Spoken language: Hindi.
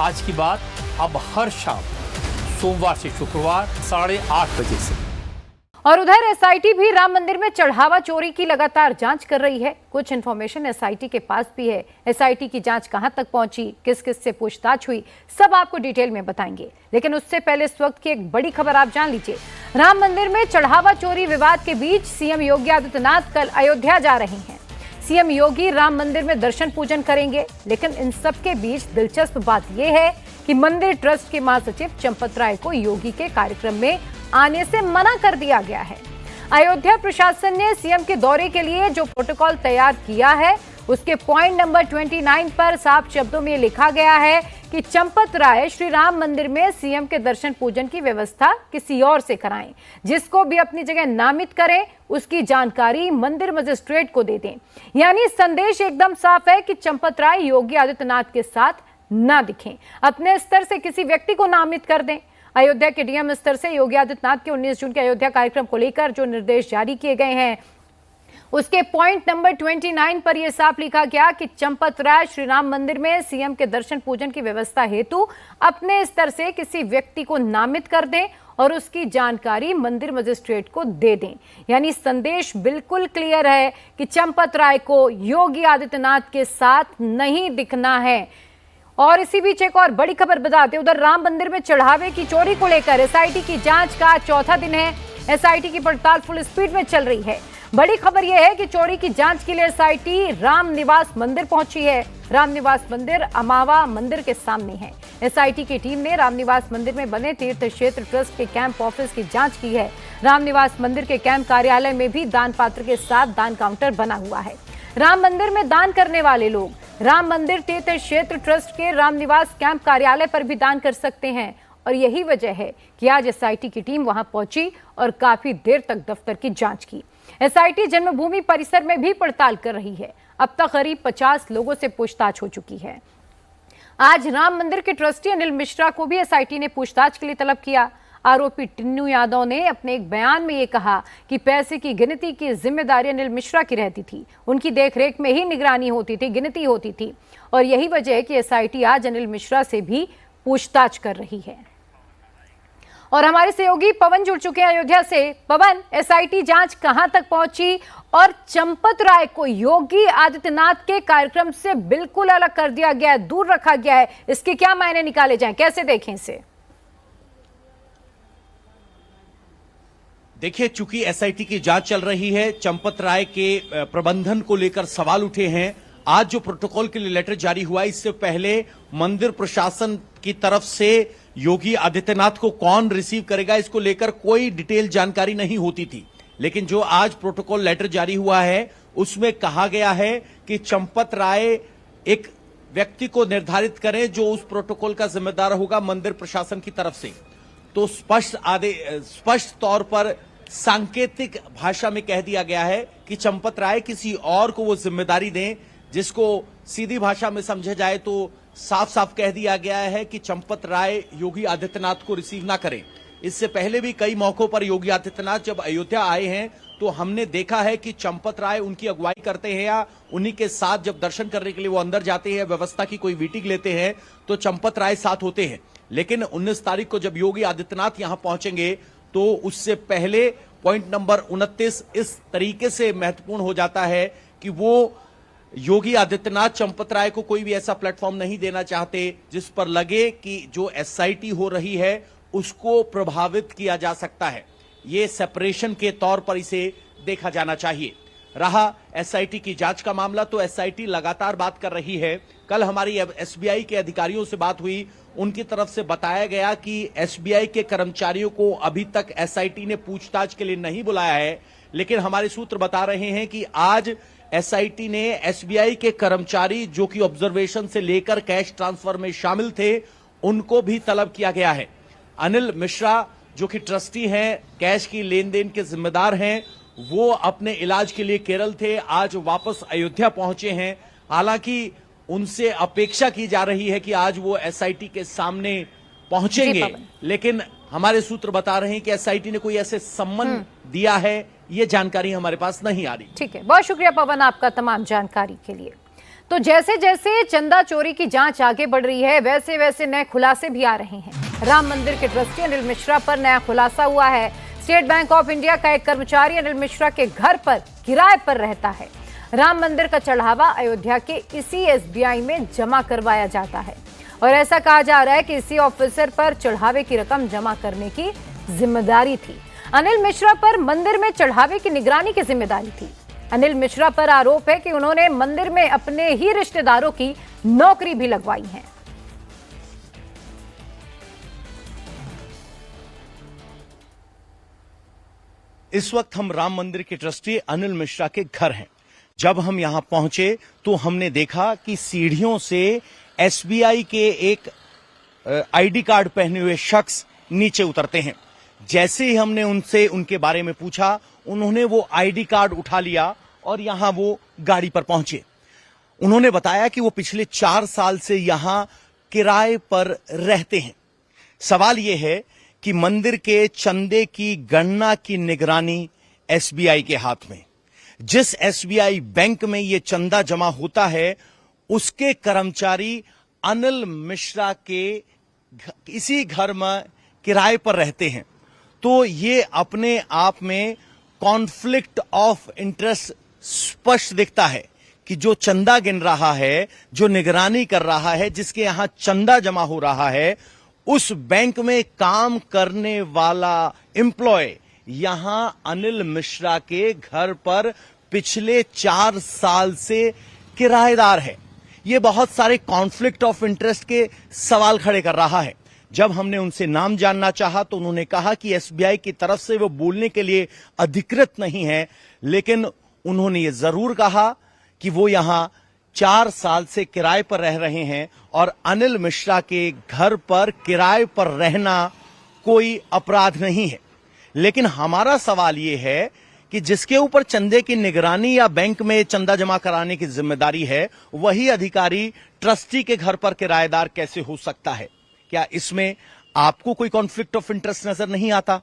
आज की बात अब हर शाम सोमवार से शुक्रवार 8:30 बजे से। और उधर एसआईटी भी राम मंदिर में चढ़ावा चोरी की लगातार जांच कर रही है। कुछ इन्फॉर्मेशन एसआईटी के पास भी है। एसआईटी की जांच कहां तक पहुंची, किस किस से पूछताछ हुई, सब आपको डिटेल में बताएंगे। लेकिन उससे पहले इस वक्त की एक बड़ी खबर आप जान लीजिए। राम मंदिर में चढ़ावा चोरी विवाद के बीच सीएम योगी आदित्यनाथ कल अयोध्या जा रहे हैं। सीएम योगी राम मंदिर में दर्शन पूजन करेंगे। लेकिन इन सब के बीच दिलचस्प बात यह है कि मंदिर ट्रस्ट के महासचिव चंपत राय को योगी के कार्यक्रम में आने से मना कर दिया गया है। अयोध्या प्रशासन ने सीएम के दौरे के लिए जो प्रोटोकॉल तैयार किया है उसके पॉइंट नंबर 29 पर साफ शब्दों में लिखा गया है कि चंपत राय श्री राम मंदिर में सीएम के दर्शन पूजन की व्यवस्था किसी और से कराएं। जिसको भी अपनी जगह नामित करें उसकी जानकारी मंदिर मजिस्ट्रेट को दे दें। यानी संदेश एकदम साफ है कि चंपत राय योगी आदित्यनाथ के साथ ना दिखें, अपने स्तर से किसी व्यक्ति को नामित कर दें। अयोध्या के डीएम स्तर से योगी आदित्यनाथ के 19 जून के अयोध्या कार्यक्रम को लेकर जो निर्देश जारी किए गए हैं उसके पॉइंट नंबर 29 पर यह साफ लिखा गया कि चंपत राय श्री राम मंदिर में सीएम के दर्शन पूजन की व्यवस्था हेतु अपने स्तर से किसी व्यक्ति को नामित कर दें और उसकी जानकारी मंदिर मजिस्ट्रेट को दे दें। यानी संदेश बिल्कुल क्लियर है कि चंपत राय को योगी आदित्यनाथ के साथ नहीं दिखना है। और इसी बीच एक और बड़ी खबर बताते, उधर राम मंदिर में चढ़ावे की चोरी को लेकर एसआईटी की जांच का चौथा दिन है। एसआईटी की पड़ताल फुल स्पीड में चल रही है। बड़ी खबर यह है कि चोरी की जांच के लिए एसआईटी राम निवास मंदिर पहुंची है। राम निवास मंदिर अमावा मंदिर के सामने है। एसआईटी की टीम ने राम निवास मंदिर में बने तीर्थ क्षेत्र ट्रस्ट के कैंप ऑफिस की जांच की है। राम निवास मंदिर के कैंप कार्यालय में भी दान पात्र के साथ दान काउंटर बना हुआ है। राम मंदिर में दान करने वाले लोग राम मंदिर तीर्थ क्षेत्र ट्रस्ट के राम निवास कैंप कार्यालय पर भी दान कर सकते हैं। और यही वजह है कि आज एसआईटी की टीम वहां पहुंची और काफी देर तक दफ्तर की जांच की। एसआईटी जन्मभूमि परिसर में भी पड़ताल कर रही है। अब तक करीब 50 लोगों से पूछताछ हो चुकी है। आज राम मंदिर के ट्रस्टी अनिल मिश्रा को भी एसआईटी ने पूछताछ के लिए तलब किया। आरोपी टिन्नू यादव ने अपने एक बयान में ये कहा कि पैसे की गिनती की जिम्मेदारी अनिल मिश्रा की रहती थी। उनकी देखरेख में ही निगरानी होती थी, गिनती होती थी। और यही वजह है कि एसआईटी आज अनिल मिश्रा से भी पूछताछ कर रही है। और हमारे सहयोगी पवन जुड़ चुके हैं अयोध्या से। पवन, एसआईटी जांच कहां तक पहुंची और चंपत राय को योगी आदित्यनाथ के कार्यक्रम से बिल्कुल अलग कर दिया गया है, दूर रखा गया है, इसके क्या मायने निकाले जाएं, कैसे देखें इसे? देखिए, चूंकि एसआईटी की जांच चल रही है, चंपत राय के प्रबंधन को लेकर सवाल उठे हैं। आज जो प्रोटोकॉल के लिए लेटर जारी हुआ, इससे पहले मंदिर प्रशासन की तरफ से योगी आदित्यनाथ को कौन रिसीव करेगा इसको लेकर कोई डिटेल जानकारी नहीं होती थी। लेकिन जो आज प्रोटोकॉल लेटर जारी हुआ है उसमें कहा गया है कि चंपत राय एक व्यक्ति को निर्धारित करें जो उस प्रोटोकॉल का जिम्मेदार होगा मंदिर प्रशासन की तरफ से। तो स्पष्ट तौर पर सांकेतिक भाषा में कह दिया गया है कि चंपत राय किसी और को वो जिम्मेदारी दें, जिसको सीधी भाषा में समझा जाए तो साफ साफ कह दिया गया है कि चंपत राय योगी आदित्यनाथ को रिसीव ना करें। इससे पहले भी कई मौकों पर योगी आदित्यनाथ जब अयोध्या आए हैं तो हमने देखा है कि चंपत राय उनकी अगुवाई करते हैं या उन्हीं के साथ जब दर्शन करने के लिए वो अंदर जाते हैं, व्यवस्था की कोई मीटिंग लेते हैं तो चंपत राय साथ होते हैं। लेकिन 19 तारीख को जब योगी आदित्यनाथ यहां पहुंचेंगे तो उससे पहले पॉइंट नंबर 29 इस तरीके से महत्वपूर्ण हो जाता है कि वो योगी आदित्यनाथ चंपत राय को कोई भी ऐसा प्लेटफॉर्म नहीं देना चाहते जिस पर लगे कि जो एसआईटी हो रही है उसको प्रभावित किया जा सकता है। ये सेपरेशन के तौर पर इसे देखा जाना चाहिए। रहा एसआईटी की जांच का मामला, तो एसआईटी लगातार बात कर रही है। कल हमारी एसबीआई के अधिकारियों से बात हुई, उनकी तरफ से बताया गया कि एसबीआई के कर्मचारियों को अभी तक एसआईटी ने पूछताछ के लिए नहीं बुलाया है। लेकिन हमारे सूत्र बता रहे हैं कि आज एसआईटी ने एसबीआई के कर्मचारी जो कि ऑब्जर्वेशन से लेकर कैश ट्रांसफर में शामिल थे उनको भी तलब किया गया है। अनिल मिश्रा जो कि ट्रस्टी हैं, कैश की लेन देन के जिम्मेदार हैं, वो अपने इलाज के लिए केरल थे, आज वापस अयोध्या पहुंचे हैं। हालांकि उनसे अपेक्षा की जा रही है कि आज वो एसआईटी के सामने पहुंचेंगे, लेकिन हमारे सूत्र बता रहे हैं कि एसआईटी ने कोई ऐसे सम्मन दिया है, ये जानकारी हमारे पास नहीं आ रही। ठीक है, बहुत शुक्रिया पवन आपका तमाम जानकारी के लिए। तो जैसे जैसे चंदा चोरी की जांच आगे बढ़ रही है, वैसे वैसे नए खुलासे भी आ रहे हैं। राम मंदिर के ट्रस्टी अनिल मिश्रा पर नया खुलासा हुआ है। स्टेट बैंक ऑफ इंडिया का एक कर्मचारी अनिल मिश्रा के घर पर किराए पर रहता है। राम मंदिर का चढ़ावा अयोध्या के इसी एसबीआई में जमा करवाया जाता है और ऐसा कहा जा रहा है कि इसी ऑफिसर पर चढ़ावे की रकम जमा करने की जिम्मेदारी थी। अनिल मिश्रा पर मंदिर में चढ़ावे की निगरानी की जिम्मेदारी थी। अनिल मिश्रा पर आरोप है कि उन्होंने मंदिर में अपने ही रिश्तेदारों की नौकरी भी लगवाई है। इस वक्त हम राम मंदिर के ट्रस्टी अनिल मिश्रा के घर हैं। जब हम यहां पहुंचे तो हमने देखा कि सीढ़ियों से एसबीआई के एक आईडी कार्ड पहने हुए शख्स नीचे उतरते हैं। जैसे ही हमने उनसे उनके बारे में पूछा, उन्होंने वो आईडी कार्ड उठा लिया और यहां वो गाड़ी पर पहुंचे। उन्होंने बताया कि वो पिछले 4 साल से यहां किराए पर रहते हैं। सवाल ये है कि मंदिर के चंदे की गणना की निगरानी एसबीआई के हाथ में। जिस एसबीआई बैंक में ये चंदा जमा होता है, उसके कर्मचारी अनिल मिश्रा के इसी घर में किराए पर रहते हैं। तो ये अपने आप में कॉन्फ्लिक्ट ऑफ इंटरेस्ट स्पष्ट दिखता है कि जो चंदा गिन रहा है, जो निगरानी कर रहा है, जिसके यहां चंदा जमा हो रहा है, उस बैंक में काम करने वाला एम्प्लॉय यहां अनिल मिश्रा के घर पर पिछले 4 साल से किराएदार है। यह बहुत सारे कॉन्फ्लिक्ट ऑफ इंटरेस्ट के सवाल खड़े कर रहा है। जब हमने उनसे नाम जानना चाहा तो उन्होंने कहा कि एसबीआई की तरफ से वो बोलने के लिए अधिकृत नहीं है, लेकिन उन्होंने ये जरूर कहा कि वो यहां 4 साल से किराए पर रह रहे हैं और अनिल मिश्रा के घर पर किराए पर रहना कोई अपराध नहीं है। लेकिन हमारा सवाल यह है कि जिसके ऊपर चंदे की निगरानी या बैंक में चंदा जमा कराने की जिम्मेदारी है, वही अधिकारी ट्रस्टी के घर पर किराएदार कैसे हो सकता है? क्या इसमें आपको कोई कॉन्फ्लिक्ट ऑफ इंटरेस्ट नजर नहीं आता?